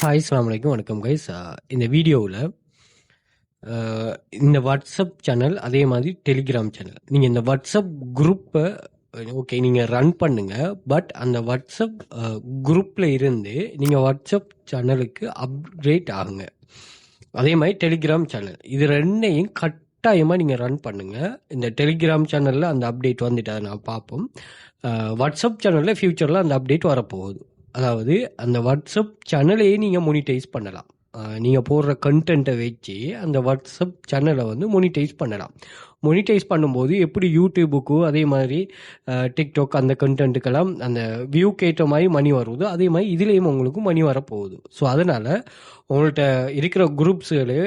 Hi அஸ்ஸலாமு அலைக்கும். வணக்கம் கைஸ். இந்த வீடியோவில் இந்த வாட்ஸ்அப் சேனல் அதே மாதிரி டெலிகிராம் சேனல் நீங்கள் இந்த வாட்ஸ்அப் குரூப்பை ஓகே நீங்கள் ரன் பண்ணுங்க. பட் அந்த வாட்ஸ்அப் குரூப்பில் இருந்து நீங்கள் வாட்ஸ்அப் சேனலுக்கு அப்டேட் ஆகுங்க. அதே மாதிரி டெலிகிராம் சேனல் இது ரெண்டையும் கட்டாயமாக நீங்கள் ரன் பண்ணுங்கள். இந்த டெலிகிராம் சேனலில் அந்த அப்டேட் வந்துட்டு அதை நான் பார்ப்போம். வாட்ஸ்அப் சேனலில் ஃப்யூச்சரில் அந்த அப்டேட் வரப்போகுது. அதாவது அந்த வாட்ஸ்அப் சேனலையே நீங்கள் மோனிடைஸ் பண்ணலாம். நீங்கள் போடுற கண்டென்ட்டை வச்சு அந்த வாட்ஸ்அப் சேனலை வந்து மோனிடைஸ் பண்ணலாம். மோனிடைஸ் பண்ணும்போது எப்படி யூடியூபுக்கு அதே மாதிரி டிக்டாக் அந்த கண்டென்ட்டுக்கெல்லாம் அந்த வியூக்கு ஏற்ற மாதிரி மணி வருதோ அதே மாதிரி இதுலேயும் உங்களுக்கு மணி வரப்போகுது. ஸோ அதனால் உங்கள்கிட்ட இருக்கிற குரூப்ஸுகளு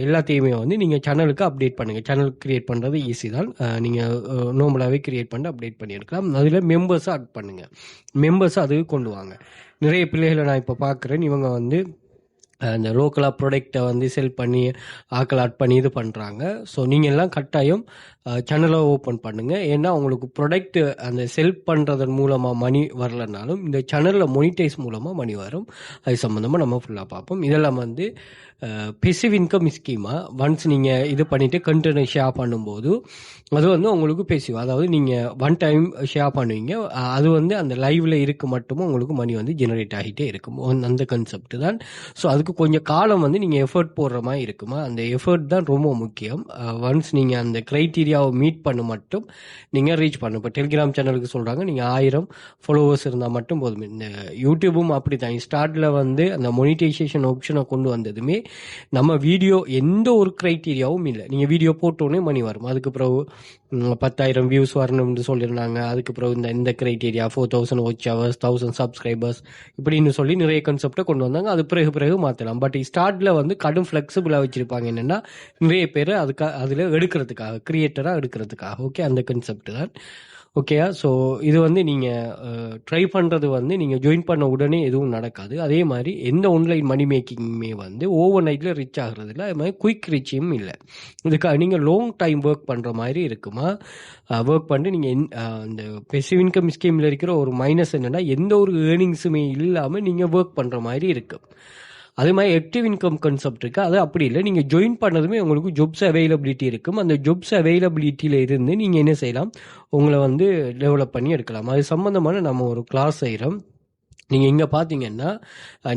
எல்லாத்தையுமே வந்து நீங்கள் சேனலுக்கு அப்டேட் பண்ணுங்கள். சேனல் க்ரியேட் பண்ணுறது ஈஸி தான். நீங்கள் நார்மலாகவே க்ரியேட் பண்ணி அப்டேட் பண்ணியிருக்கலாம். அதில் மெம்பர்ஸை ஆட் பண்ணுங்கள். மெம்பர்ஸை அதுக்கு கொண்டு வாங்க. நிறைய பிள்ளைகளை நான் இப்போ பார்க்குறேன். இவங்க வந்து இந்த லோக்கலாக ப்ராடக்டை வந்து செல் பண்ணி ஆக்கள் ஆட் பண்ணி இது பண்ணுறாங்க. ஸோ நீங்கள் எல்லாம் கட்டாயம் சேனலை ஓப்பன் பண்ணுங்கள். ஏன்னா உங்களுக்கு ப்ராடக்ட் அந்த செல் பண்ணுறதன் மூலமாக மணி வரலனாலும் இந்த சேனலில் மொனிடைஸ் மூலமாக மணி வரும். அது சம்மந்தமாக நம்ம ஃபுல்லாக பார்ப்போம். இதெல்லாம் வந்து பெசிவ் இன்கம் ஸ்கீமாக ஒன்ஸ் நீங்கள் இது பண்ணிவிட்டு கண்டென்ட் ஷேர் பண்ணும்போது அது வந்து உங்களுக்கு பெசிவ், அதாவது நீங்கள் ஒன் டைம் ஷேர் பண்ணுவீங்க. அது வந்து அந்த லைவில் இருக்க மட்டும் உங்களுக்கு மணி வந்து ஜெனரேட் ஆகிட்டே இருக்கும். அந்த கான்செப்ட் தான். ஸோ அதுக்கு கொஞ்சம் காலம் வந்து நீங்கள் எஃபர்ட் போடுற மாதிரி இருக்குமா, அந்த எஃபர்ட் தான் ரொம்ப முக்கியம். ஒன்ஸ் நீங்கள் அந்த க்ரைட்டீரியாவை மீட் பண்ண மட்டும் நீங்கள் ரீச் பண்ணணும். இப்போ டெலிகிராம் சேனலுக்கு சொல்கிறாங்க நீங்கள் 1000 ஃபாலோவர்ஸ் இருந்தால் மட்டும் போதும். இந்த யூடியூபும் அப்படி தான். ஸ்டார்டில் வந்து அந்த மொனிடைசேஷன் ஆப்ஷனை கொண்டு வந்ததுமே நம்ம வீடியோ எந்த ஒரு க்ரைட்டீரியாவும் இல்லை. நீங்கள் வீடியோ போட்டோன்னே மணி வரும். அதுக்கு பிறகு 10,000 வியூஸ் வரணும்னு சொல்லியிருந்தாங்க. அதுக்கு பிறகு இந்த க்ரைட்டீரியா 4000 வாட்ச் ஹவர்ஸ், 1000 சப்ஸ்கிரைபர்ஸ் இப்படின்னு சொல்லி நிறைய கான்செப்டை கொண்டு வந்தாங்க. அது பிறகு மாற்றலாம். பட் ஸ்டார்டில் வந்து கடும் ஃப்ளெக்சிபிளாக வச்சுருப்பாங்க. என்னென்னா நிறைய பேர் அதில் எடுக்கிறதுக்காக, கிரியேட்டராக எடுக்கிறதுக்காக. ஓகே, அந்த கான்செப்ட் தான். ஓகேயா? ஸோ இது வந்து நீங்கள் ட்ரை பண்ணுறது வந்து நீங்கள் ஜாயின் பண்ண உடனே எதுவும் நடக்காது. அதே மாதிரி எந்த ஆன்லைன் மணி மேக்கிங்குமே வந்து ஓவர் நைட்டில் ரிச் ஆகிறது இல்லை. அது மாதிரி குயிக் ரிச்சும் இல்லை. இதுக்காக நீங்கள் லாங் டைம் ஒர்க் பண்ணுற மாதிரி இருக்குமா, ஒர்க் பண்ணிட்டு நீங்கள் இந்த பெசிவ் இன்கம் ஸ்கீமில் இருக்கிற ஒரு மைனஸ் என்னென்னா எந்த ஒரு ஏர்னிங்ஸுமே இல்லாமல் நீங்கள் ஒர்க் பண்ணுற மாதிரி இருக்குது. அதே மாதிரி ஆக்டிவ் இன்கம் கான்செப்ட் இருக்குது. அது அப்படி இல்லை. நீங்கள் ஜாயின் பண்ணதுமே உங்களுக்கு ஜாப்ஸ் அவைலபிலிட்டி இருக்கும். அந்த ஜாப்ஸ் அவைலபிலிட்டியில் இருந்து நீங்கள் என்ன செய்யலாம், உங்களை வந்து டெவலப் பண்ணி எடுக்கலாம். அது சம்மந்தமான நம்ம ஒரு கிளாஸ் செய்கிறோம். நீங்கள் இங்கே பார்த்தீங்கன்னா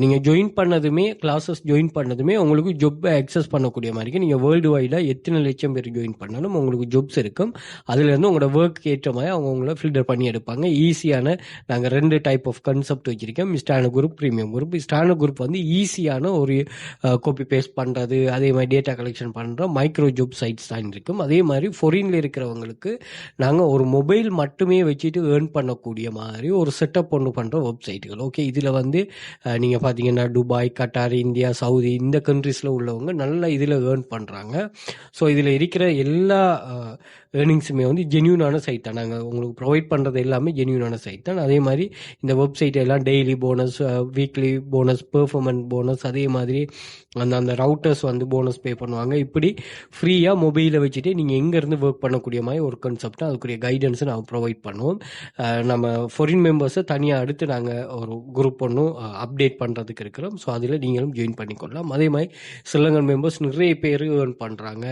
நீங்கள் ஜாயின் பண்ணதுமே, கிளாஸஸ் ஜாயின் பண்ணதுமே உங்களுக்கு ஜாப் அக்சஸ் பண்ணக்கூடிய மாதிரி நீங்கள் வேர்ல்டு வைடாக எத்தனை லட்சம் பேர் ஜாயின் பண்ணாலும் உங்களுக்கு ஜாப்ஸ் இருக்கும். அதுலேருந்து உங்களோட ஒர்க்கு ஏற்ற மாதிரி அவங்கள ஃபில்டர் பண்ணி எடுப்பாங்க. ஈஸியான நாங்கள் 2 டைப் ஆஃப் கான்செப்ட் வச்சுருக்கோம். Standard group, premium group. Standard group வந்து ஈஸியான ஒரு காப்பி பேஸ்ட் பண்ணுறது, அதே மாதிரி டேட்டா கலெக்ஷன் பண்ணுற மைக்ரோ ஜாப் சைட்ஸ் தான் இருக்கும். அதே மாதிரி ஃபாரினில் இருக்கிறவங்களுக்கு நாங்கள் ஒரு மொபைல் மட்டுமே வச்சுட்டு ஏர்ன் பண்ணக்கூடிய மாதிரி ஒரு செட்டப் ஒன்று பண்ணுற வெப்சைட்டுகள். ஓகே, இதில் வந்து நீங்கள் பார்த்தீங்கன்னா துபாய், கட்டார், இந்தியா, சவுதி இந்த கண்ட்ரீஸில் உள்ளவங்க நல்லா இதில் ஏர்ன் பண்ணுறாங்க. ஸோ இதில் இருக்கிற எல்லா ஏர்னிங்ஸுமே வந்து ஜென்யூனான சைட் தான். நாங்கள் உங்களுக்கு ப்ரொவைட் பண்ணுறது எல்லாமே ஜென்யூனான சைட் தான். அதே மாதிரி இந்த வெப்சைட் எல்லாம் daily bonus, weekly bonus, performance bonus, அதே மாதிரி அந்த ரவுட்டர்ஸ் வந்து போனஸ் பே பண்ணுவாங்க. இப்படி ஃப்ரீயாக மொபைலை வச்சுட்டு நீங்கள் எங்கேருந்து ஒர்க் பண்ணக்கூடிய மாதிரி ஒரு கான்செப்ட், அதுக்குரிய கைடன்ஸை நாங்கள் ப்ரொவைட் பண்ணுவோம். நம்ம ஃபாரின் மெம்பர்ஸை தனியாக அடுத்து நாங்கள் ஒரு குரூப் ஒன்றும் அப்டேட் பண்ணுறதுக்கு இருக்கிறோம். ஸோ அதில் நீங்களும் ஜாயின் பண்ணிக்கொள்ளலாம். அதே மாதிரி ஸ்ரீலங்கன் மெம்பர்ஸ் நிறைய பேர் ஏர்ன் பண்ணுறாங்க.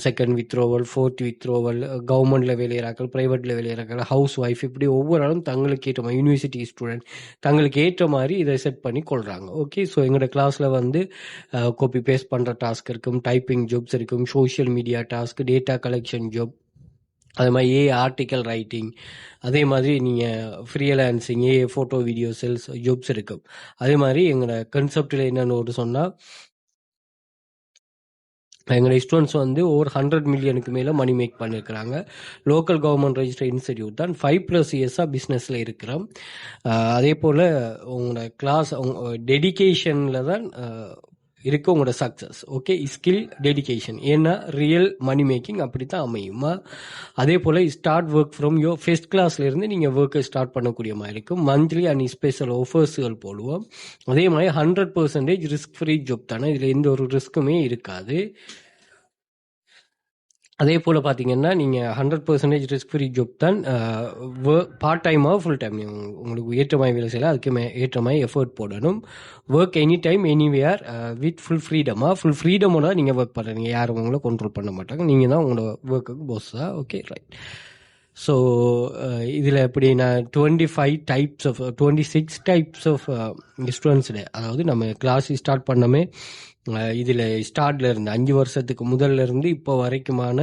செகண்ட் வித்ரோவல், ஃபோர்த் வித்ரோவல், கவர்மெண்ட்டில் வேலையிறாக்கள், ப்ரைவேட்டில் வேலையிறாக்கள், ஹவுஸ் ஒய்ஃப், இப்படி ஒவ்வொரு ஆளும் தங்களுக்கு ஏற்ற மாதிரி, யூனிவர்சிட்டி ஸ்டூடெண்ட் தங்களுக்கு ஏற்ற மாதிரி இதை செட் பண்ணி கொள்கிறாங்க. ஓகே, ஸோ எங்களோட கிளாஸில் வந்து காப்பி பேஸ்ட் பண்ணுற டாஸ்க் இருக்கும், டைப்பிங் ஜாப்ஸ் இருக்கும், social media task, data collection job, அது மாதிரி ஆர்டிக்கல் ரைட்டிங், அதே மாதிரி நீங்கள் freelancing, photo video sales jobs இருக்கும். அதே மாதிரி எங்களோட கன்செப்டில் என்னென்னு ஒரு சொன்னால், எங்களுடைய ஸ்டூடெண்ட்ஸ் வந்து ஓவர் 100 மில்லியனுக்கு மேலே மணி மேக் பண்ணியிருக்கிறாங்க. லோக்கல் கவர்மெண்ட் ரெஜிஸ்டர் இன்ஸ்டிடியூட் தான். 5+ இயர்ஸாக பிஸ்னஸில் இருக்கிறோம். அதே போல் உங்களோட கிளாஸ் டெடிகேஷனில் தான் இருக்குது உங்களோட சக்ஸஸ். Okay, skill, dedication. ஏன்னா ரியல் மணி மேக்கிங் அப்படி தான் அமையுமா. அதே போல் start work from your first கிளாஸ்லேருந்து நீங்கள் ஒர்க்கை ஸ்டார்ட் பண்ணக்கூடிய மாதிரி இருக்கும். மந்த்லி அண்ட் ஸ்பெஷல் ஆஃபர்ஸுகள் போடுவோம். அதே மாதிரி 100% ரிஸ்க் ஃப்ரீ ஜாப் தானே. இதில் எந்த ஒரு ரிஸ்க்குமே இருக்காது. அதே போல் பார்த்தீங்கன்னா நீங்கள் 100% ரிஸ்க் ஃப்ரீ ஜாப் தான். பார்ட் டைமாக ஃபுல் டைம் உங்களுக்கு ஏற்றமாய் வேலை செய்யலாம், அதுக்கு ஏற்றமாய் எஃபர்ட் போடணும். Work any time anywhere with full ஃப்ரீடமோட நீங்கள் ஒர்க் பண்ணுறீங்க. யாரும் உங்களை கண்ட்ரோல் பண்ண மாட்டாங்க, நீங்கள் தான் உங்களோட ஒர்க்குக்கு பாஸ் தான். Okay right. ஸோ இதில் எப்படி நான் 26 டைப்ஸ் ஆஃப் ஸ்டூடெண்ட்ஸு, அதாவது நம்ம கிளாஸ் ஸ்டார்ட் பண்ணமே இதில் ஸ்டார்ட்ல இருந்து 5 வருஷத்துக்கு முதல்ல இருந்து இப்போ வரைக்குமான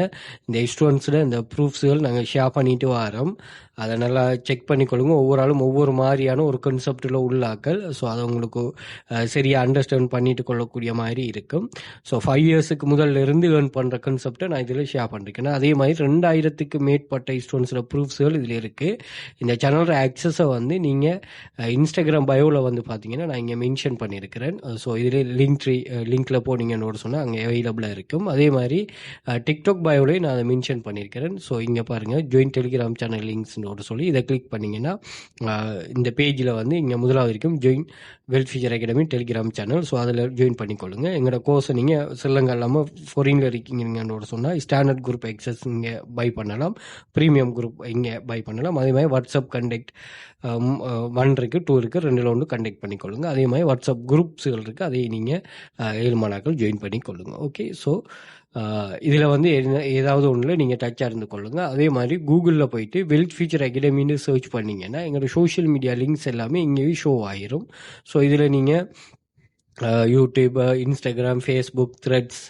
இந்த ஸ்டூடெண்ட்ஸோட இந்த ப்ரூஃப்ஸுகள் நாங்கள் ஷேர் பண்ணிட்டு வரோம். அதை நல்லா செக் பண்ணிக்கொள்ளுங்க. ஒவ்வொரு ஆளும் ஒவ்வொரு மாதிரியான ஒரு கன்செப்டில் உள்ளாக்கள். ஸோ அதை உங்களுக்கு சரியாக அண்டர்ஸ்டாண்ட் பண்ணிட்டு கொள்ளக்கூடிய மாதிரி இருக்கும். ஸோ 5 இயர்ஸுக்கு முதல்ல இருந்து ஏர்ன் பண்ணுற கன்செப்டை நான் இதில் ஷேர் பண்ணிருக்கேன். அதே மாதிரி 2000க்கு மேற்பட்ட ஸ்டூடெண்ட்ஸோட ப்ரூஃப்ஸுகள் இதில் இருக்குது. இந்த சேனலோட ஆக்சஸை வந்து நீங்கள் இன்ஸ்டாகிராம் பயோவில் வந்து பார்த்தீங்கன்னா நான் இங்கே மென்ஷன் பண்ணியிருக்கிறேன். ஸோ இதில் லிங்க்ல போனீங்கன்னு சொன்னால் அங்கே அவைலபிளாக இருக்கும். அதே மாதிரி டிக்டாக் பயோலையும் நான் அதை மென்ஷன் பண்ணியிருக்கிறேன். ஸோ இங்கே பாருங்கள், ஜாயின் டெலிகிராம் சேனல் லிங்க்ஸ் சொல்லி இதை கிளிக் பண்ணிங்கன்னா இந்த பேஜில் வந்து இங்கே முதலாவது இருக்கும் join wealth future academy Telegram channel. So அதில் ஜாயின் பண்ணிக்கொள்ளுங்க. எங்களோட கோர்ஸை நீங்கள் சிலங்க இல்லாமல் ஃபாரினில் இருக்கீங்கன்னு சொன்னால் ஸ்டாண்டர்ட் குரூப் எக்ஸஸ் இங்கே பை பண்ணலாம், ப்ரீமியம் குரூப் இங்கே பை பண்ணலாம். அதே மாதிரி வாட்ஸ்அப் கண்டெக்ட் 1 இருக்குது, 2 இருக்குது, 2ல் 1 கண்டெக்ட் பண்ணிக்கொள்ளுங்க. அதே மாதிரி வாட்ஸ்அப் குரூப்ஸுகள் இருக்குது, அதை நீங்கள் 7 மாணாக்கள் ஜாயின் பண்ணிக்கொள்ளுங்க. ஓகே. ஸோ இதில் வந்து ஏதாவது ஒன்றில் நீங்கள் டச்சாக இருந்து கொள்ளுங்க. அதே மாதிரி கூகுளில் போயிட்டு வெல்த் ஃபியூச்சர் அகாடமின்னு சர்ச் பண்ணிங்கன்னா எங்களோட சோஷியல் மீடியா லிங்க்ஸ் எல்லாமே இங்கேயும் ஷோ ஆயிரும். ஸோ இதில் நீங்கள் யூடியூப், இன்ஸ்டாகிராம், ஃபேஸ்புக், த்ரெட்ஸ்,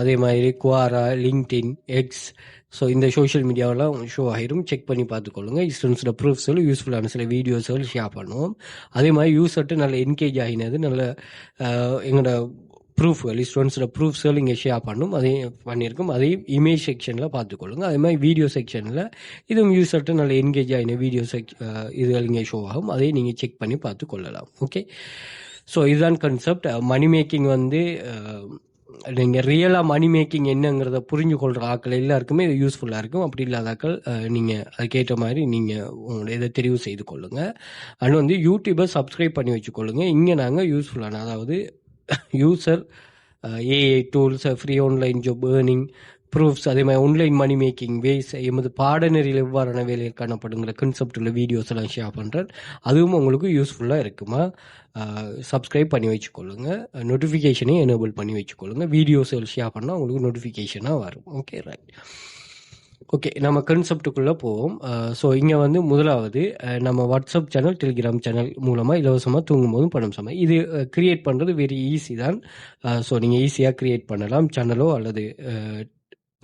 அதே மாதிரி குவாரா, லிங்க்டின், எக்ஸ், ஸோ இந்த சோஷியல் மீடியாவெல்லாம் ஷோ ஆகிரும். செக் பண்ணி பார்த்துக்கொள்ளுங்க. ஸ்டூடெண்ட்ஸோட ப்ரூஃப்ஸுகள், யூஸ்ஃபுல்லான சில வீடியோஸ்கள் ஷேர் பண்ணுவோம். அதே மாதிரி யூஸர்ட்டு நல்ல என்கேஜ் ஆகினது நல்ல எங்களோட ப்ரூஃப்கள், ஸ்டூடெண்ட்ஸோட ப்ரூஃப்ஸ்கள் இங்கே ஷேர் பண்ணும், அதையும் பண்ணியிருக்கும். அதையும் இமேஜ் செக்ஷனில் பார்த்துக்கொள்ளுங்க. அதே மாதிரி வீடியோ செக்ஷனில் இதுவும் யூஸர்ட்டு நல்ல என்கேஜ் ஆகின வீடியோ இதுகள் இங்கே ஷோ ஆகும், அதையும் நீங்கள் செக் பண்ணி பார்த்து கொள்ளலாம். ஓகே. ஸோ இதுதான் கன்செப்ட். மணி மேக்கிங் வந்து நீங்கள் ரியலாக மணி மேக்கிங் என்னங்கிறத புரிஞ்சு கொள்கிற ஆக்கள் எல்லாருக்குமே இது யூஸ்ஃபுல்லாக இருக்கும். அப்படி இல்லாத ஆக்கள் நீங்கள் அதுக்கேற்ற மாதிரி நீங்கள் உங்களோட இதை தெரிவு செய்து கொள்ளுங்கள். அண்ட் வந்து யூடியூபை சப்ஸ்கிரைப் பண்ணி வச்சுக்கொள்ளுங்க. இங்கே நாங்கள் யூஸ்ஃபுல்லான, அதாவது user AI tools, free online job earning proofs, அதே மாதிரி ஆன்லைன் மணி மேக்கிங் வேஸ், எமது பாடநெறியில் எவ்வாறான வேலைகள் காணப்படுங்கிற கன்செப்டில் வீடியோஸ் எல்லாம் ஷேர் பண்ணுறேன். அதுவும் உங்களுக்கு யூஸ்ஃபுல்லாக இருக்குமா? சப்ஸ்கிரைப் பண்ணி வச்சுக்கொள்ளுங்க. நோட்டிஃபிகேஷனையும் எனேபிள் பண்ணி வச்சுக்கொள்ளுங்க. வீடியோஸ் ஷேர் பண்ணால் உங்களுக்கு நோட்டிஃபிகேஷனாக வரும். Okay right. ஓகே, நம்ம கன்செப்டுக்குள்ளே போவோம். ஸோ இங்கே வந்து முதலாவது நம்ம வாட்ஸ்அப் சேனல், டெலிகிராம் சேனல் மூலமாக இலவசமாக தூங்கும்போதும் பணம் சம இது கிரியேட் பண்ணுறது வெரி ஈஸி தான். ஸோ நீங்கள் ஈஸியாக கிரியேட் பண்ணலாம். சேனலோ அல்லது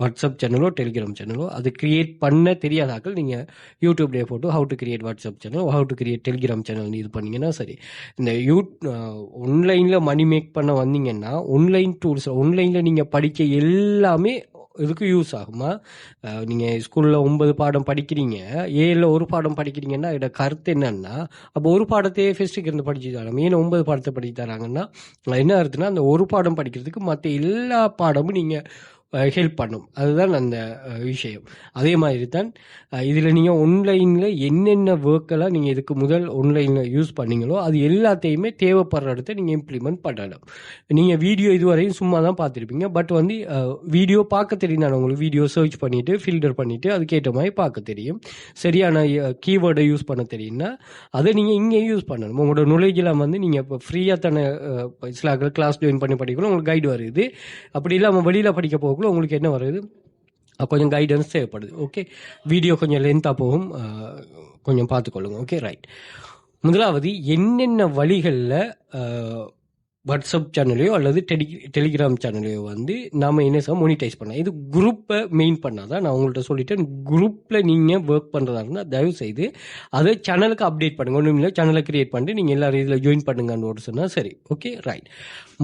வாட்ஸ்அப் சேனலோ டெலிகிராம் சேனலோ. அது கிரியேட் பண்ண தெரியாதாக்கள் நீங்கள் யூடியூப்லேயே போட்டு how to create WhatsApp channel, how to create Telegram channel இது பண்ணிங்கன்னா சரி. இந்த ஆன்லைனில் மணி மேக் பண்ண வந்தீங்கன்னா ஆன்லைன் டூல்ஸ், ஆன்லைனில் நீங்கள் படிக்க எல்லாமே இதுக்கு யூஸ் ஆகுமா? நீங்கள் ஸ்கூலில் 9 பாடம் படிக்கிறீங்க, 7ல் 1 பாடம் படிக்கிறீங்கன்னா இதோட கருத்து என்னன்னா, அப்போ ஒரு பாடத்தையே ஃபெஸ்ட்டுக்கு இருந்து படிச்சு தராங்க. ஏன்னா 9 பாடத்தை படிச்சு தராங்கன்னா என்ன அர்த்தம்னா, அந்த ஒரு பாடம் படிக்கிறதுக்கு மற்ற எல்லா பாடமும் நீங்கள் ஹெல்ப் பண்ணும். அதுதான் அந்த விஷயம். அதே மாதிரி தான் இதில் நீங்கள் ஆன்லைனில் என்னென்ன ஒர்க்கெல்லாம் நீங்கள் இதுக்கு முதல் ஆன்லைனில் யூஸ் பண்ணீங்களோ அது எல்லாத்தையுமே தேவைப்படுற இடத்த நீங்கள் இம்ப்ளிமெண்ட் பண்ணலாம். நீங்கள் வீடியோ இதுவரையும் சும்மா தான் பார்த்துருப்பீங்க. பட் வந்து வீடியோ பார்க்க தெரியும் தானே உங்களுக்கு. வீடியோ சர்ச் பண்ணிவிட்டு ஃபில்டர் பண்ணிவிட்டு அதுக்கேற்ற மாதிரி பார்க்க தெரியும். சரியான கீவேர்டை யூஸ் பண்ண தெரியும்னா அதை நீங்கள் இங்கே யூஸ் பண்ணணும். உங்களோட நாலேஜெலாம் வந்து நீங்கள் இப்போ ஃப்ரீயாக தானே சில கிளாஸ் ஜாயின் பண்ணி படிக்கணும், உங்களுக்கு கைடு வருது. அப்படி இல்லாமல் வெளியில் படிக்க போக உங்களுக்கு என்ன வருது, கொஞ்சம் கைடன்ஸ் தேவைப்படுது. ஓகே, வீடியோ கொஞ்சம் லென்த்தாக போகும், கொஞ்சம் பார்த்துக்கொள்ளுங்க. Okay right. முதலாவது என்னென்ன வழிகளில் வாட்ஸ்அப் சேனலையோ அல்லது டெலிகிராம் சேனலையோ வந்து நாம் என்ன செய்ய மோனிடைஸ் பண்ணலாம். இது குரூப்பை மெயின் பண்ணால் தான் நான் உங்கள்கிட்ட சொல்லிட்டேன். குரூப்பில் நீங்கள் ஒர்க் பண்ணுறதா இருந்தால் தயவு செய்து அதை சேனலுக்கு அப்டேட் பண்ணுங்கள். ஒன்றும் இல்லை, சேனலை கிரியேட் பண்ணிட்டு நீங்கள் எல்லாரும் இதில் ஜாயின் பண்ணுங்கன்னு சொன்னால் சரி. Okay right.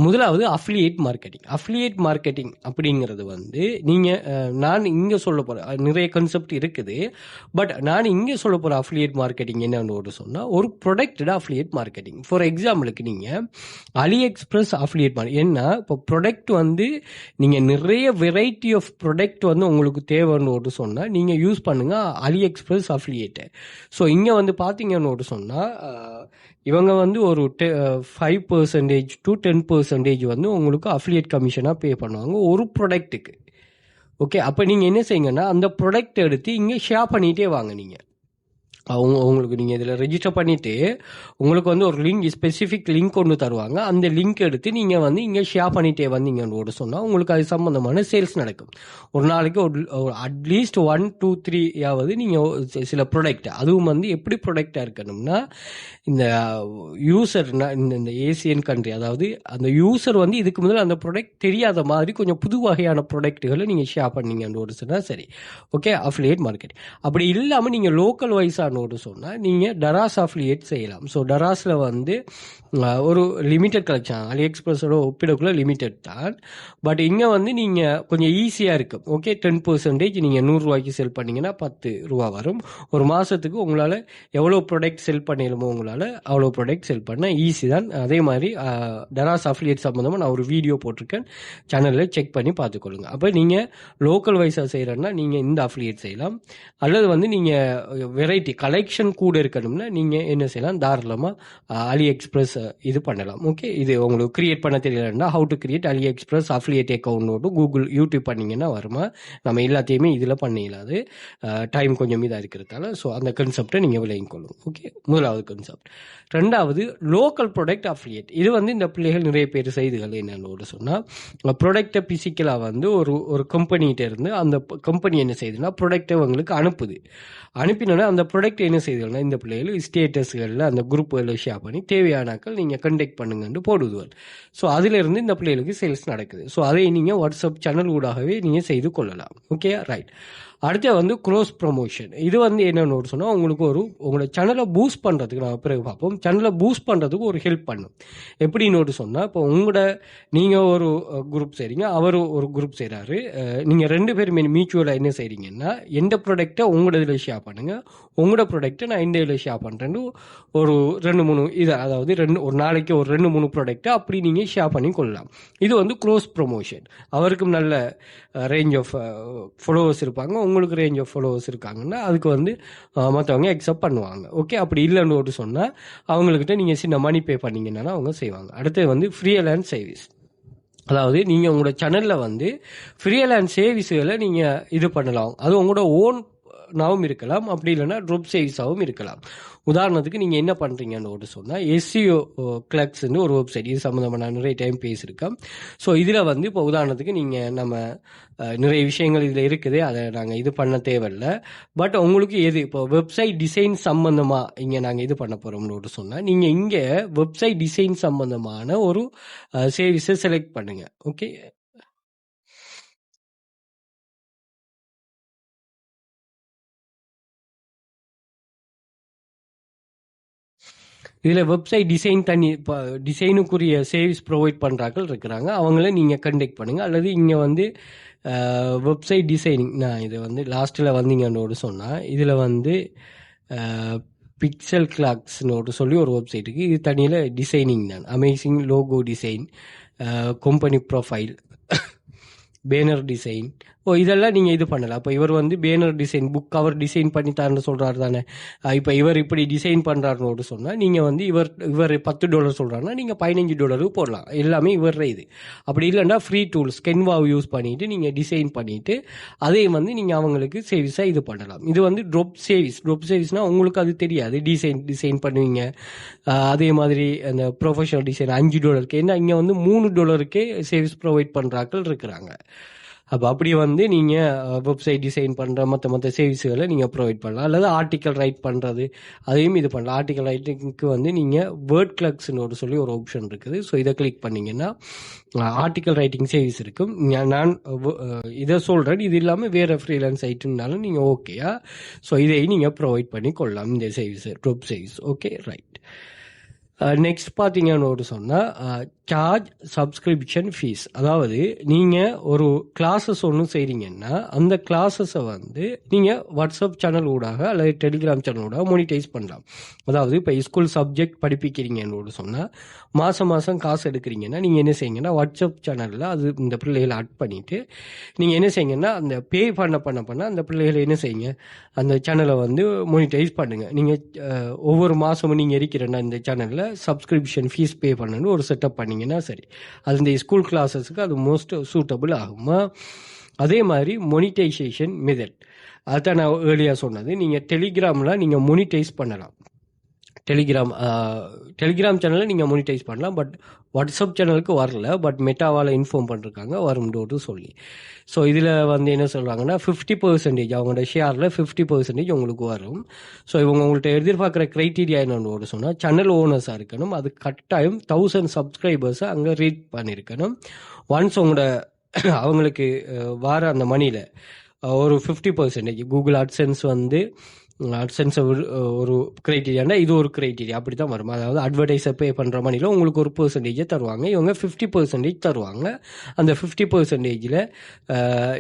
முதலாவது அஃபிலியேட் மார்க்கெட்டிங். அஃபிலியேட் மார்க்கெட்டிங் அப்படிங்கிறது வந்து நீங்கள் நான் இங்கே சொல்ல போகிறேன், நிறைய கான்செப்ட் இருக்குது. பட் நான் இங்கே சொல்ல போகிற அஃபிலியேட் மார்க்கெட்டிங் என்னன்னு சொன்னால், ஒரு ப்ரொடக்டட் அஃபிலியேட் மார்க்கெட்டிங். ஃபார் எக்ஸாம்பிளுக்கு நீங்கள் அலி எக்ஸ்பிரஸ் அஃபிலியேட் பண்ணி என்ன, இப்போ ப்ராடக்ட் வந்து நீங்கள் நிறைய வெரைட்டி ஆஃப் ப்ராடக்ட் வந்து உங்களுக்கு தேவைன்னு சொன்னால் நீங்கள் யூஸ் பண்ணுங்கள் அலி எக்ஸ்பிரஸ் அஃபிலியேட்டை. ஸோ இங்கே வந்து பார்த்தீங்கன்னு சொன்னால் இவங்க வந்து ஒரு 5% to 10% வந்து உங்களுக்கு அஃபிலியேட் கமிஷனாக பே பண்ணுவாங்க ஒரு ப்ராடக்ட்டுக்கு. ஓகே. அப்போ நீங்கள் என்ன செய்யுங்கன்னா அந்த ப்ராடக்ட் எடுத்து இங்கே ஷேர் பண்ணிகிட்டே வாங்க. நீங்கள் உங்களுக்கு நீங்கள் இதில் ரெஜிஸ்டர் பண்ணிவிட்டு உங்களுக்கு வந்து ஒரு லிங்க், ஸ்பெசிஃபிக் லிங்க் ஒன்று தருவாங்க. அந்த லிங்க் எடுத்து நீங்கள் வந்து இங்கே ஷேர் பண்ணிகிட்டே வந்தீங்கன்னு சொன்னால் உங்களுக்கு அது சம்மந்தமான சேல்ஸ் நடக்கும். ஒரு நாளைக்கு ஒரு அட்லீஸ்ட் 1 2 3 யாவது நீங்கள் சில ப்ராடக்ட், அதுவும் வந்து எப்படி ப்ராடக்டாக இருக்கணும்னா இந்த யூசர்னா இந்த ஏசியன் கண்ட்ரி, அதாவது அந்த யூசர் வந்து இதுக்கு முதல்ல அந்த ப்ராடக்ட் தெரியாத மாதிரி கொஞ்சம் புது வகையான ப்ராடக்ட்டுகளை நீங்கள் ஷேர் பண்ணீங்கன்னு சொன்னால் சரி. Okay, affiliate market. அப்படி இல்லாமல் நீங்கள் லோக்கல் வைஸான சொன்னால் நீங்கள் டராஸ் அஃபிலியேட் செய்யலாம். ஸோ டராஸில் வந்து ஒரு லிமிடெட் கலெக்ஷன், அலி எக்ஸ்பிரஸோட ஒப்பிடக்குள்ள லிமிடெட் தான். பட் இங்கே வந்து நீங்கள் கொஞ்சம் ஈஸியாக இருக்கும். ஓகே, 10% நீங்கள் 100 ரூபாய்க்கு செல் பண்ணிங்கன்னா 10 ரூபா வரும். ஒரு மாதத்துக்கு உங்களால் எவ்வளோ ப்ராடக்ட் செல் பண்ணிடணுமோ உங்களால் அவ்வளோ ப்ராடக்ட் செல் பண்ண ஈஸி தான். அதே மாதிரி டராஸ் அஃபிலியேட் சம்மந்தமாக நான் ஒரு வீடியோ போட்டிருக்கேன், சேனலில் செக் பண்ணி பார்த்துக்கொள்ளுங்க. அப்போ நீங்கள் லோக்கல் வைஸாக செய்கிறேன்னா நீங்கள் இந்த அஃபிலியேட் செய்யலாம். அல்லது வந்து நீங்கள் வெரைட்டி கலெக்ஷன் கூட இருக்கணும்னா நீங்கள் என்ன செய்யலாம், தாராளமாக அலி எக்ஸ்பிரஸ் இது பண்ணலாம். ஓகே, இது உங்களுக்கு கிரியேட் பண்ண தெரியலன்னா how to create Ali express affiliate account Google YouTube பண்ணிங்கன்னா வருமா. நம்ம எல்லாத்தையுமே இதில் பண்ணிடலாது, டைம் கொஞ்சம் இதாக இருக்கிறதால. ஸோ அந்த கன்செப்டை நீங்கள் விளங்கிக் கொள்ளுங்க. ஓகே, முதலாவது கன்செப்ட். ரெண்டாவது லோக்கல் ப்ராடக்ட் அஃபிலியேட். இது வந்து இந்த பிள்ளைகள் நிறைய பேர் செய்துகள் என்னன்னு சொன்னால், ப்ராடக்டை பிசிக்கலாக வந்து ஒரு கம்பெனிகிட்ட இருந்து அந்த கம்பெனி என்ன செய்யுதுன்னா ப்ராடக்டை உங்களுக்கு அனுப்பினோன்னா அந்த ப்ராடக்ட் என்ன செய்யுதுன்னா இந்த பிள்ளைகள் ஸ்டேட்டஸ்களில் அந்த குரூப்புகளில் ஷேர் பண்ணி தேவையானாக்கள் நீங்கள் கண்டெக்ட் பண்ணுங்கன்னு போடுவார். ஸோ அதிலிருந்து இந்த பிள்ளைகளுக்கு சேல்ஸ் நடக்குது. ஸோ அதை நீங்கள் வாட்ஸ்அப் சேனல் ஊடாகவே நீங்கள் செய்து கொள்ளலாம். Okay, right. அடுத்து வந்து க்ரோஸ் ப்ரொமோஷன். இது வந்து என்னன்னு சொன்னால் உங்களுக்கு உங்களோட சேனலை பூஸ்ட் பண்ணுறதுக்கு நான் பிறகு பார்ப்போம். சேனலை பூஸ்ட் பண்ணுறதுக்கு ஒரு ஹெல்ப் பண்ணும். எப்படின்னு சொன்னால், இப்போ நீங்கள் ஒரு குரூப் செய்கிறீங்க, அவர் ஒரு குரூப் செய்கிறாரு. நீங்கள் 2 பேருமே மியூச்சுவலாக என்ன செய்கிறீங்கன்னா, எந்த ப்ராடக்டை உங்களோட இதில் ஷேர் பண்ணுங்கள், உங்களோட ப்ராடக்டை நான் இந்த இதில் ஷேர் பண்ணுறேன்னு ஒரு 2-3 இது, அதாவது ஒரு நாளைக்கு ஒரு 2-3 ப்ராடக்டை அப்படி நீங்கள் ஷேர் பண்ணி கொள்ளலாம். இது வந்து க்ளோஸ் ப்ரொமோஷன். அவருக்கும் நல்ல ரேஞ்ச் ஆஃப் ஃபாலோவர்ஸ் இருப்பாங்க, உங்களுக்கு ரேஞ்ச் ஆஃப் ஃபாலோவர்ஸ் இருக்காங்கன்னா அதுக்கு வந்து மற்றவங்க அக்செப்ட் பண்ணுவாங்க. ஓகே, அப்படி இல்லைன்னு சொன்னால் அவங்கக்கிட்ட நீங்கள் சின்ன மணி பே பண்ணிங்கன்னா அவங்க செய்வாங்க. அடுத்தது வந்து ஃப்ரீலான்ஸ் சர்வீஸ். அதாவது நீங்கள் உங்களோட சேனலில் வந்து ஃப்ரீலான்ஸ் சர்வீஸுகளை நீங்கள் இது பண்ணலாம். அது உங்களோட ஓன் நாவும் இருக்கலாம், அப்படி இல்லைன்னா ட்ராப் சர்வீஸாகவும் இருக்கலாம். உதாரணத்துக்கு நீங்கள் என்ன பண்ணுறீங்கன்னு சொன்னால், எஸ்சிஓ கிளக்ஸ்ன்னு ஒரு வெப்சைட், இது சம்மந்தமாக நான் நிறைய டைம் பேசியிருக்கேன். ஸோ இதில் வந்து இப்போ உதாரணத்துக்கு நீங்கள் நம்ம நிறைய விஷயங்கள் இதில் இருக்குது, அதை நாங்கள் இது பண்ண தேவையில்லை. பட் உங்களுக்கு எது இப்போ வெப்சைட் டிசைன் சம்மந்தமாக இங்கே நாங்கள் இது பண்ண போகிறோம்னு சொன்னால், நீங்கள் இங்கே வெப்சைட் டிசைன் சம்மந்தமான ஒரு சர்வீஸை செலக்ட் பண்ணுங்கள். ஓகே, இதில் வெப்சைட் டிசைன் இப்போ டிசைனுக்குரிய சர்வீஸ் ப்ரொவைட் பண்ணுறாக்கள் இருக்கிறாங்க, அவங்கள நீங்கள் கண்டெக்ட் பண்ணுங்கள். அல்லது இங்கே வந்து வெப்சைட் டிசைனிங், நான் இதை வந்து லாஸ்ட்டில் வந்தீங்கன்னு சொன்னால், இதில் வந்து பிக்சல் கிளாக்ஸ்னு சொல்லி ஒரு வெப்சைட் இருக்குது. இது தனியில் டிசைனிங் தான், amazing logo design, company profile, banner design. இதெல்லாம் நீங்கள் இது பண்ணலாம். இப்போ இவர் வந்து banner design, book cover design பண்ணி தரேன்னு சொல்கிறாரு தானே. இப்போ இவர் இப்படி டிசைன் பண்ணுறாருன்னு சொன்னால், நீங்கள் வந்து இவர் $10 சொல்கிறாருன்னா நீங்கள் $15 போடலாம். எல்லாமே இவர் இது. அப்படி இல்லைன்னா ஃப்ரீ டூல்ஸ் கென்வாவை யூஸ் பண்ணிவிட்டு நீங்கள் டிசைன் பண்ணிவிட்டு அதையும் வந்து நீங்கள் அவங்களுக்கு சர்வீஸாக இது பண்ணலாம். இது வந்து ட்ராப் சர்வீஸ்னால் உங்களுக்கு அது தெரியாது, டிசைன் பண்ணுவீங்க. அதே மாதிரி அந்த ப்ரொஃபஷனல் டிசைன் $5 ஏன்னா இங்கே வந்து $3 சர்வீஸ் ப்ரொவைட் பண்ணுறாக்கள் இருக்கிறாங்க. அப்போ அப்படி வந்து நீங்கள் வெப்சைட் டிசைன் பண்ணுற மற்ற சர்வீஸுகளை நீங்கள் ப்ரொவைட் பண்ணலாம். அல்லது ஆர்டிக்கல் ரைட் பண்ணுறது, அதையும் இது பண்ணலாம். ஆர்டிக்கல் ரைட்டிங்க்கு வந்து நீங்கள் வேர்ட் கிளக்ஸ்னு சொல்லி ஒரு ஆப்ஷன் இருக்குது. ஸோ இதை கிளிக் பண்ணிங்கன்னா ஆர்டிக்கல் ரைட்டிங் சர்வீஸ் இருக்கும். நான் இதை சொல்கிறேன், இது இல்லாமல் வேறு ஃப்ரீலான்ஸ் சைட்டுனாலும் நீங்கள் ஓகேயா. ஸோ இதை நீங்கள் ப்ரொவைட் பண்ணி கொள்ளலாம், இந்த service drop service. Okay, right. Next பார்த்தீங்கன்னு சொன்னால், சார்ஜ் சப்ஸ்கிரிப்ஷன் ஃபீஸ். அதாவது நீங்கள் ஒரு கிளாஸஸ் ஒன்று செய்கிறீங்கன்னா அந்த கிளாஸஸை வந்து நீங்கள் வாட்ஸ்அப் சேனல் ஊடாக அல்லது டெலிகிராம் சேனல் ஊடாக மோனிடைஸ் பண்ணலாம். அதாவது இப்போ ஸ்கூல் சப்ஜெக்ட் படிப்பிக்கிறீங்கன்னு சொன்னால், மாதம் காசு எடுக்கிறீங்கன்னா நீங்கள் என்ன செய்யுங்கன்னா, வாட்ஸ்அப் சேனலில் அது இந்த பிள்ளைகளை ஆட் பண்ணிவிட்டு நீங்கள் என்ன செய்யுங்கன்னா, அந்த பே பண்ண அந்த பிள்ளைகளை என்ன செய்யுங்க, அந்த சேனலை வந்து மோனிடைஸ் பண்ணுங்கள். நீங்கள் ஒவ்வொரு மாதமும் நீங்கள் இருக்கிறேன்னா இந்த சேனலில் சப்ஸ்கிரிப்ஷன் ஃபீஸ் பே பண்ணணும்னு ஒரு செட்டப் பண்ணிங்கன்னா சரி, அது இந்த ஸ்கூல் கிளாஸஸுக்கு அது மோஸ்ட் சூட்டபிள் ஆகுமா. அதே மாதிரி மொனிடைசேஷன் மெத்தட், அதுதான் நான் ஏர்லியாக சொன்னது. நீங்கள் டெலிகிராமில் நீங்கள் மொனிடைஸ் பண்ணலாம். டெலிகிராம் சேனலில் நீங்கள் மொனிடைஸ் பண்ணலாம். பட் வாட்ஸ்அப் சேனலுக்கு வரல. பட் மெட்டாவால் இன்ஃபார்ம் பண்ணிருக்காங்க வரும்னு சொல்லி. ஸோ இதில் வந்து என்ன சொல்கிறாங்கன்னா 50% அவங்களோட ஷேரில் 50% உங்களுக்கு வரும். ஸோ இவங்க உங்கள்கிட்ட எதிர்பார்க்குற க்ரைட்டீரியா என்னன்னு சொன்னால் சேனல் ஓனர்ஸாக இருக்கணும். அது கட்டாயம் 1000 சப்ஸ்கிரைபர்ஸை அங்கே ரீட் பண்ணியிருக்கணும். ஒன்ஸ் உங்களோட அவங்களுக்கு வார அந்த மணியில் ஒரு 50% கூகுள் AdSense வந்து AdSense ஒரு க்ரைட்டீரியானா இது ஒரு க்ரைட்டீரியா அப்படி தான் வரும். அதாவது அட்வர்டைஸர் பே பண்ணுற மணியில் உங்களுக்கு ஒரு பெர்சன்டேஜை தருவாங்க. இவங்க 50% தருவாங்க. அந்த 50%ல்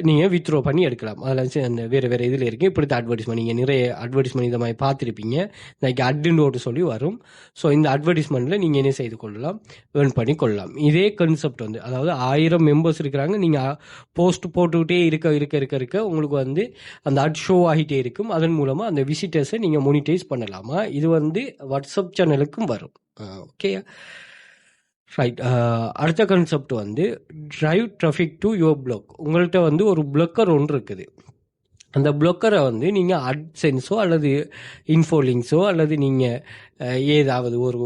நீங்கள் வித்ட்ரா பண்ணி எடுக்கலாம். அதில் அந்த வேறு இதில் இருக்குது. இப்படி தான் அட்வர்டைஸ்மெண்ட் நீங்கள் நிறைய அட்வர்டைஸ்மெண்ட் இதை மாதிரி பார்த்துருப்பீங்க. லைக் அட்னோட்டு சொல்லி வரும். ஸோ இந்த அட்வர்டைஸ்மெண்ட்டில் நீங்கள் என்ன செய்து கொள்ளலாம், ஏர்ன் பண்ணி கொள்ளலாம். இதே கான்செப்ட் வந்து அதாவது 1000 மெம்பர்ஸ் இருக்கிறாங்க. நீங்கள் போஸ்ட் போட்டுக்கிட்டே இருக்க உங்களுக்கு வந்து அந்த அட் ஷோ ஆகிட்டே இருக்கும். அதன் மூலமாக அந்த விசிட்டர்ஸை நீங்கள் மோனிடைஸ் பண்ணலாமா. இது வந்து வாட்ஸ்அப் சேனலுக்கும் வரும். Okay right. அடுத்த கான்செப்ட் வந்து drive traffic to your blog. உங்கள்கிட்ட வந்து ஒரு பிளாக்கர் ஒன்று இருக்குது. அந்த பிளாக்கரை வந்து நீங்கள் AdSenseஓ அல்லது இன்ஃபோலிங்ஸோ அல்லது நீங்கள் ஏதாவது ஒரு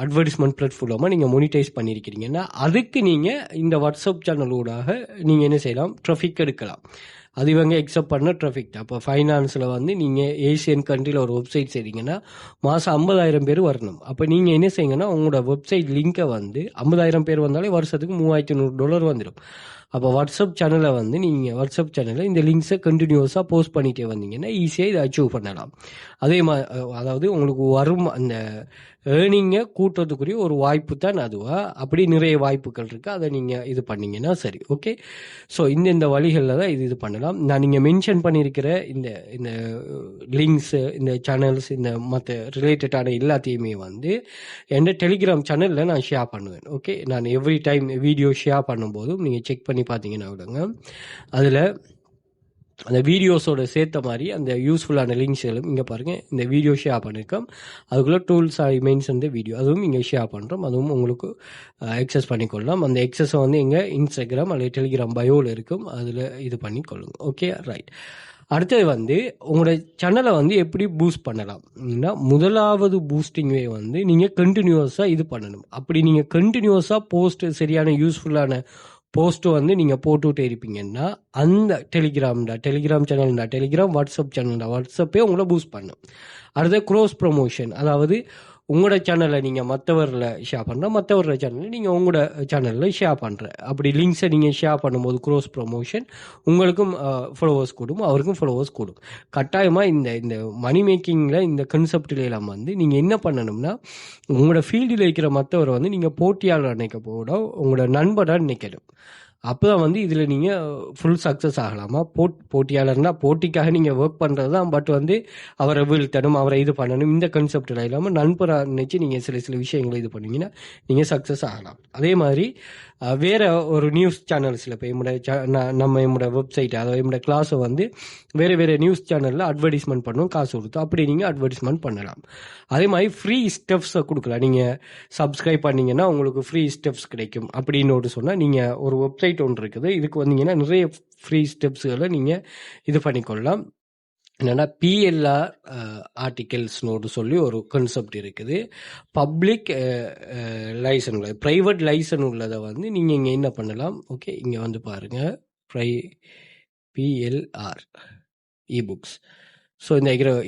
அட்வர்டைஸ்மெண்ட் பிளாட்ஃபார்மாக நீங்கள் மோனிடைஸ் பண்ணியிருக்கிறீங்கன்னா அதுக்கு நீங்கள் இந்த வாட்ஸ்அப் சேனலோடாக நீங்கள் என்ன செய்யலாம், ட்ராஃபிக் எடுக்கலாம். அது இவங்க எக்ஸப்ட் பண்ண ட்ராஃபிக் தான். இப்போ ஃபைனான்ஸில் வந்து நீங்கள் ஏசியன் கண்ட்ரியில் ஒரு வெப்சைட் செய்றீங்கன்னா மாதம் 50,000 பேர் வரணும். அப்போ நீங்கள் என்ன செய்யுங்கன்னா உங்களோட வெப்சைட் லிங்கை வந்து 50,000 பேர் வந்தாலே வருஷத்துக்கு $3,500 வந்துடும். அப்போ வாட்ஸ்அப் சேனலை வந்து நீங்கள் வாட்ஸ்அப் சேனலில் இந்த லிங்க்ஸை கண்டினியூஸாக போஸ்ட் பண்ணிகிட்டே வந்தீங்கன்னா ஈஸியாக இதை அச்சீவ் பண்ணலாம். அதே மாதிரி அதாவது உங்களுக்கு வரும் அந்த ஏர்னிங்கை கூட்டுறதுக்குரிய ஒரு வாய்ப்பு தான் அதுவா. அப்படி நிறைய வாய்ப்புகள் இருக்குது. அதை நீங்கள் இது பண்ணிங்கன்னா சரி. ஓகே. ஸோ இந்த வழிகளில் தான் இது பண்ணலாம். நான் நீங்கள் மென்ஷன் பண்ணியிருக்கிற இந்த லிங்க்ஸு, இந்த சேனல்ஸ், இந்த மற்ற ரிலேட்டடான எல்லாத்தையுமே வந்து என் டெலிகிராம் சேனலில் நான் ஷேர் பண்ணுவேன். ஓகே. நான் எவ்ரி டைம் வீடியோ ஷேர் பண்ணும்போதும் நீங்கள் செக் பண்ணி பார்த்தீங்கன்னா விடுங்க, அதில் அந்த வீடியோஸோட சேர்த்த மாதிரி அந்த யூஸ்ஃபுல்லான லிங்க்ஸ்களும் இங்கே பாருங்கள். இந்த வீடியோ ஷேர் பண்ணியிருக்கோம். அதுக்குள்ளே டூல்ஸ் மெயின்ஸ் வந்து வீடியோ அதுவும் இங்கே ஷேர் பண்ணுறோம். அதுவும் உங்களுக்கு எக்ஸஸ் பண்ணிக்கொள்ளலாம். அந்த எக்ஸஸை வந்து இங்கே இன்ஸ்டாகிராம் அல்லது டெலிகிராம் பயோவில் இருக்கும். அதில் இது பண்ணிக்கொள்ளுங்க. Okay right. அடுத்தது வந்து உங்களோட சேனலை வந்து எப்படி பூஸ்ட் பண்ணலாம்னா, முதலாவது பூஸ்டிங்கே வந்து நீங்கள் கண்டினியூஸாக இது பண்ணணும். அப்படி நீங்கள் கண்டினியூஸாக போஸ்ட் சரியான யூஸ்ஃபுல்லான போஸ்ட்டு வந்து நீங்கள் போட்டுகிட்டே இருப்பீங்கன்னா அந்த டெலிகிராம் சேனல்டா டெலிகிராம், வாட்ஸ்அப் சேனல்டா வாட்ஸ்அப்பே உங்களை பூஸ்ட் பண்ணும். அடுத்த க்ரோஸ் ப்ரொமோஷன், அதாவது உங்களோட சேனலை நீங்கள் மற்றவரில் ஷேர் பண்ணுற மற்றவரோட சேனலில் நீங்கள் உங்களோட சேனலில் ஷேர் பண்ணுற அப்படி லிங்க்ஸை நீங்கள் ஷேர் பண்ணும்போது க்ரோஸ் ப்ரொமோஷன் உங்களுக்கும் ஃபாலோவர்ஸ் கூடும், அவருக்கும் ஃபாலோவர்ஸ் கூடும். கட்டாயமாக இந்த மணி மேக்கிங்கில் இந்த கன்செப்டில் எல்லாம் வந்து நீங்கள் என்ன பண்ணணும்னா உங்களோட ஃபீல்டில் இருக்கிற மற்றவரை வந்து நீங்கள் போட்டியாளர் நினைக்க போட உங்களோட நண்பராக நினைக்கணும். அப்போ தான் வந்து இதில் நீங்கள் ஃபுல் சக்ஸஸ் ஆகலாமா. போட்டியாளர்னா போட்டிக்காக நீங்கள் ஒர்க் பண்ணுறது தான். பட் வந்து அவரை வீழ்த்தணும், அவரை இது பண்ணணும், இந்த கான்செப்டில் இல்லாமல் நண்பராக நினச்சி நீங்கள் சில விஷயங்களை இது பண்ணிங்கன்னா நீங்கள் சக்ஸஸ் ஆகலாம். அதே மாதிரி வேறு ஒரு நியூஸ் சேனல்ஸில் இப்போ நம்மளோட வெப்சைட் அதாவது நம்மளோட கிளாஸை வந்து வேறு நியூஸ் சேனலில் அட்வர்டைஸ்மெண்ட் பண்ணணும், காசு கொடுத்து அப்படி நீங்கள் அட்வர்டைஸ்மெண்ட் பண்ணலாம். அதே மாதிரி ஃப்ரீ ஸ்டெப்ஸை கொடுக்கலாம். நீங்கள் சப்ஸ்கிரைப் பண்ணிங்கன்னா உங்களுக்கு ஃப்ரீ ஸ்டெப்ஸ் கிடைக்கும் அப்படின்னு சொன்னால் நீங்கள் ஒரு வெப்சைட் ஒன்று இருக்குது, இதுக்கு வந்தீங்கன்னா நிறைய ஃப்ரீ ஸ்டெப்ஸுகளை நீங்கள் இது பண்ணிக்கொள்ளலாம். என்னென்னா பிஎல்ஆர் ஆர்டிகல்ஸ்னு சொல்லி ஒரு கான்செப்ட் இருக்குது. பப்ளிக் லைசன் உள்ளது, ப்ரைவேட் லைசன் உள்ளதை வந்து நீங்கள் இங்கே என்ன பண்ணலாம். ஓகே, இங்கே வந்து பாருங்கள் பிஎல்ஆர் இபுக்ஸ். ஸோ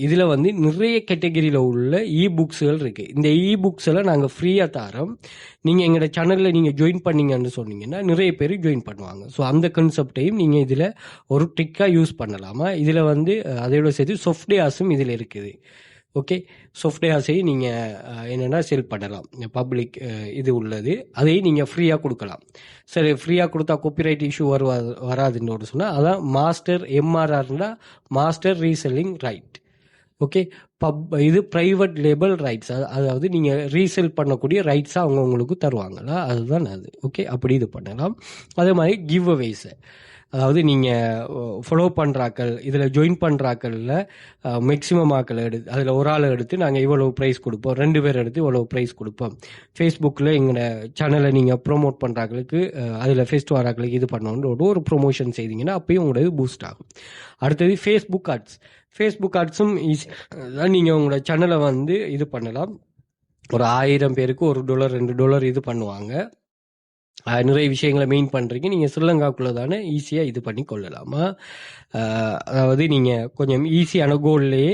இதில் வந்து நிறைய கேட்டகரியில் உள்ள இபுக்ஸுகள் இருக்குது. இந்த இபுக்ஸ் எல்லாம் நாங்கள் ஃப்ரீயாக தரோம். நீங்கள் எங்களோட சேனலில் நீங்கள் ஜாயின் பண்ணீங்கன்னு சொன்னீங்கன்னா நிறைய பேர் ஜாயின் பண்ணுவாங்க. ஸோ அந்த கான்செப்டையும் நீங்கள் இதில் ஒரு ட்ரிக்காக யூஸ் பண்ணலாமா. இதில் வந்து அதோட சேர்த்து சாஃப்ட்வேர்ஸும் இதில் இருக்குது. ஓகே, சாஃப்ட்வேர்ஸையும் நீங்கள் என்னென்னா செல் பண்ணலாம். பப்ளிக் இது உள்ளது, அதையும் நீங்கள் ஃப்ரீயாக கொடுக்கலாம். சரி, ஃப்ரீயாக கொடுத்தா காப்பிரைட் இஷ்யூ வராதுன்னு சொன்னால் அதான் மாஸ்டர் எம்ஆர்ஆர்னா மாஸ்டர் ரீசெல்லிங் ரைட். ஓகே, இது ப்ரைவேட் லேபிள் ரைட்ஸ், அதாவது நீங்கள் ரீசெல் பண்ணக்கூடிய ரைட்ஸாக அவங்க உங்களுக்கு தருவாங்களா, அதுதான் அது. ஓகே, அப்படி இது பண்ணலாம். அதே மாதிரி கிவ் அவேஸை அதாவது நீங்கள் ஃபாலோ பண்ணுறாக்கள் இதில் ஜாயின் பண்ணுறாக்களில் மேக்ஸிமம் ஆக்களை எடுத்து அதில் ஒரு ஆளை எடுத்து நாங்கள் இவ்வளோ ப்ரைஸ் கொடுப்போம், 2 பேர் எடுத்து இவ்வளோ ப்ரைஸ் கொடுப்போம். ஃபேஸ்புக்கில் எங்களோட சேனலை நீங்கள் ப்ரோமோட் பண்ணுறாக்களுக்கு அதில் ஃபேஸ்ட் வராக்களுக்கு இது பண்ணணுன்ற ஒரு ப்ரொமோஷன் செய்தீங்கன்னா அப்பயும் உங்களோட பூஸ்ட் ஆகும். அடுத்தது ஃபேஸ்புக் ஆட்ஸ். ஃபேஸ்புக் ஆட்ஸும் ஈஸி தான். நீங்கள் உங்களோட சேனலை வந்து இது பண்ணலாம். ஒரு 1000 பேருக்கு $1 $2 இது பண்ணுவாங்க. நிறைய விஷயங்களை மெயின் பண்ணுறீங்க. நீங்கள் ஸ்ரீலங்காக்குள்ளே தானே ஈஸியாக இது பண்ணி கொள்ளலாமா? அதாவது நீங்கள் கொஞ்சம் ஈஸியான கோல்லையே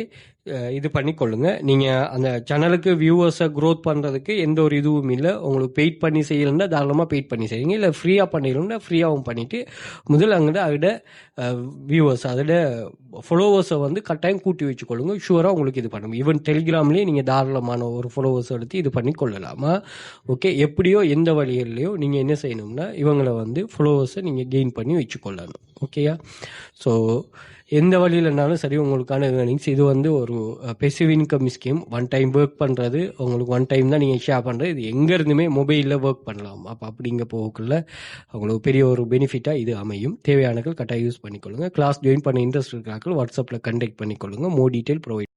இது பண்ணி கொள்ளுங்க. நீங்கள் அந்த சேனலுக்கு வியூவர்ஸை க்ரோத் பண்ணுறதுக்கு எந்த ஒரு இதுவும் இல்லை. உங்களுக்கு பெய்ட் பண்ணி செய்யணும்னா தாராளமாக பெய்ட் பண்ணி செய்யுங்க, இல்லை ஃப்ரீயாக பண்ணிடணும்னா ஃப்ரீயாகவும் பண்ணிவிட்டு முதல்ல அங்கிட்ட அதோட வியூவர்ஸ் அதோட ஃபாலோவர்ஸை வந்து கட்டாயம் கூட்டி வச்சுக்கொள்ளுங்க. ஷுவராக உங்களுக்கு இது பண்ணும். ஈவன் டெலிகிராம்லேயே நீங்கள் தாராளமான ஒரு ஃபாலோவர்ஸ் எடுத்து இது பண்ணி கொள்ளலாமா? ஓகே, எப்படியோ எந்த வழிகள்லையோ நீங்கள் என்ன செய்யணும்னா இவங்களை வந்து ஃபாலோவர்ஸை நீங்கள் கெயின் பண்ணி வச்சுக்கொள்ளணும். ஓகேயா? ஸோ எந்த வழியிலனாலும் சரி உங்களுக்கான ஏர்னிங்ஸ் இது வந்து ஒரு passive income scheme. One time work பண்ணுறது உங்களுக்கு ஒன் டைம் தான் நீங்கள் ஷேர் பண்ணுறது. இது எங்கேருந்துமே மொபைலில் ஒர்க் பண்ணலாம். அப்போ அப்படிங்க போகக்குள்ள உங்களுக்கு பெரிய ஒரு பெனிஃபிட்டாக இது அமையும். தேவையானர்கள் கட்டாயம் யூஸ் பண்ணிக்கொள்ளுங்கள். கிளாஸ் ஜாயின் பண்ண இன்ட்ரெஸ்ட் இருக்கிறார்கள் வாட்ஸ்அப்பில் கண்டெக்ட் பண்ணிக்கொள்ளுங்கள். More detail provide